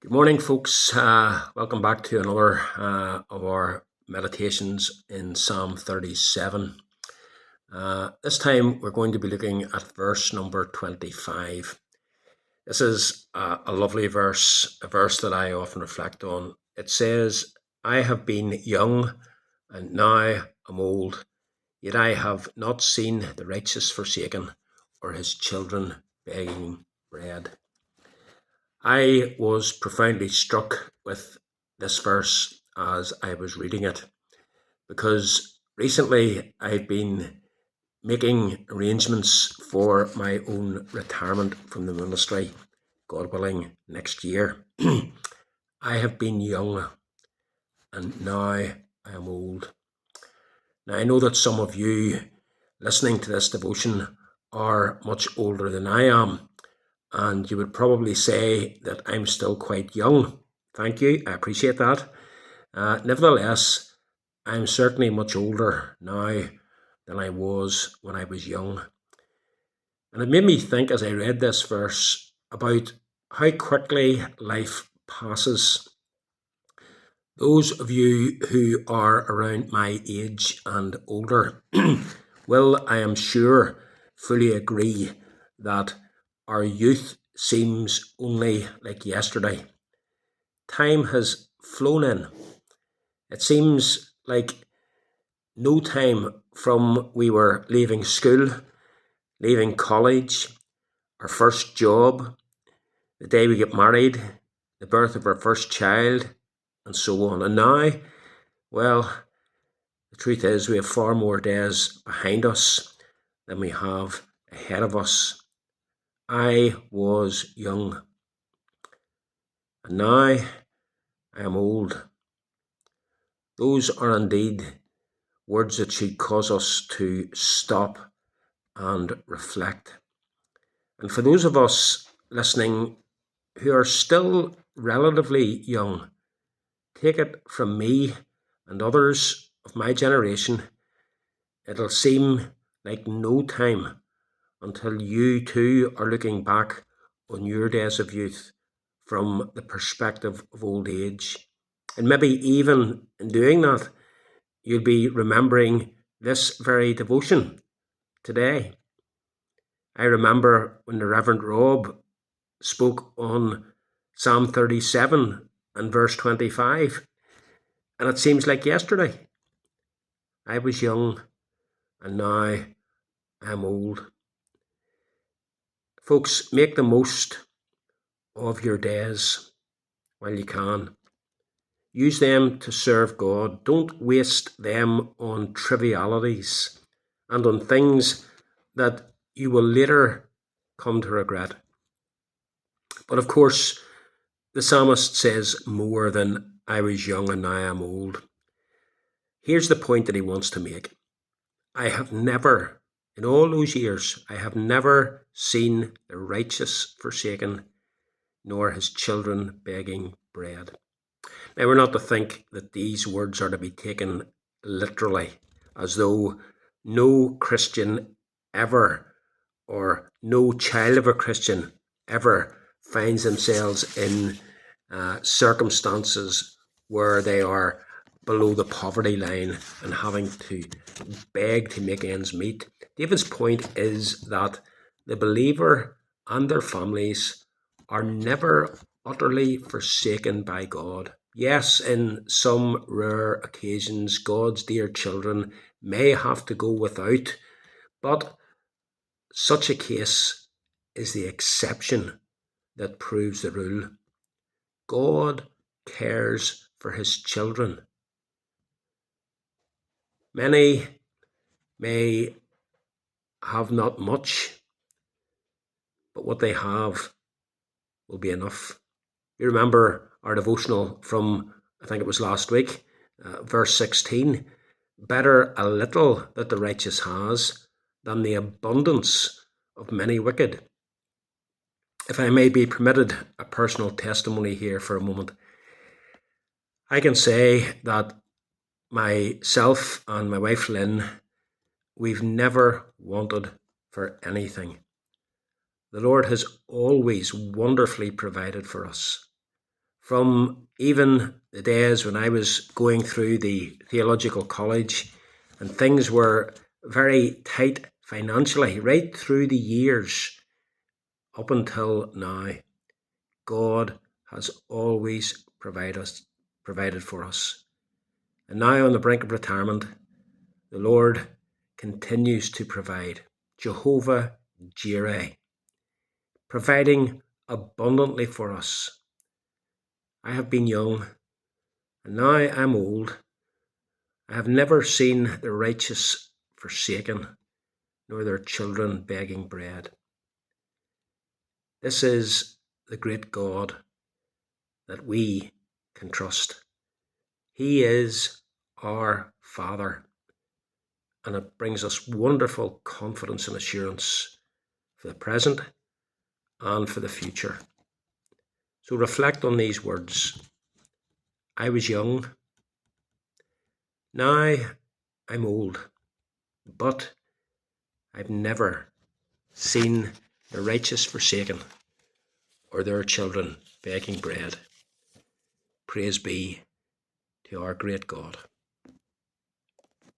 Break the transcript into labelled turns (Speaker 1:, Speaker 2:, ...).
Speaker 1: Good morning, folks. Welcome back to another of our meditations in Psalm 37. This time we're going to be looking at verse number 25. This is a lovely verse, a verse that I often reflect on. It says, I have been young and now am old, yet I have not seen the righteous forsaken or his children begging bread. I was profoundly struck with this verse as I was reading it because recently I've been making arrangements for my own retirement from the ministry, God willing, next year. I have been young and now I am old. Now, I know that some of you listening to this devotion are much older than I am, and you would probably say that I'm still quite young. Thank you, I appreciate that. Nevertheless, I'm certainly much older now than I was when I was young. And it made me think as I read this verse about how quickly life passes. Those of you who are around my age and older will, I am sure, fully agree that our youth seems only like yesterday. Time has flown in. It seems like no time from we were leaving school, leaving college, our first job, the day we get married, the birth of our first child, and so on. And now, well, the truth is we have far more days behind us than we have ahead of us. I was young, and now I am old. Those are indeed words that should cause us to stop and reflect. And for those of us listening who are still relatively young, take it from me and others of my generation, it'll seem like no time until you too are looking back on your days of youth from the perspective of old age. And maybe even in doing that, you'll be remembering this very devotion today. I remember when the Reverend Rob spoke on Psalm 37 and verse 25, and it seems like yesterday. I was young and now I am old. Folks, make the most of your days while you can. Use them to serve God. Don't waste them on trivialities and on things that you will later come to regret. But of course, the psalmist says more than I was young and now I am old. Here's the point that he wants to make. I have never, in all those years, I have never seen the righteous forsaken, nor his children begging bread. Now, we're not to think that these words are to be taken literally, as though no Christian ever, or no child of a Christian ever, finds themselves in circumstances where they are below the poverty line and having to beg to make ends meet. David's point is that the believer and their families are never utterly forsaken by God. Yes, in some rare occasions, God's dear children may have to go without, but such a case is the exception that proves the rule. God cares for his children. Many may have not much, but what they have will be enough. You remember our devotional from, I think it was last week, verse 16. Better a little that the righteous has than the abundance of many wicked. If I may be permitted a personal testimony here for a moment, I can say that myself and my wife Lynn, we've never wanted for anything. The Lord has always wonderfully provided for us. from even the days when I was going through the theological college and things were very tight financially, right through the years up until now, God has always provided for us. And now on the brink of retirement, the Lord continues to provide. Jehovah Jireh, providing abundantly for us. I have been young, and now I am old. I have never seen the righteous forsaken, nor their children begging bread. This is the great God that we can trust. He is our Father, and it brings us wonderful confidence and assurance for the present and for the future. So reflect on these words. I was young, now I'm old, but I've never seen the righteous forsaken or their children begging bread. Praise be to our great God.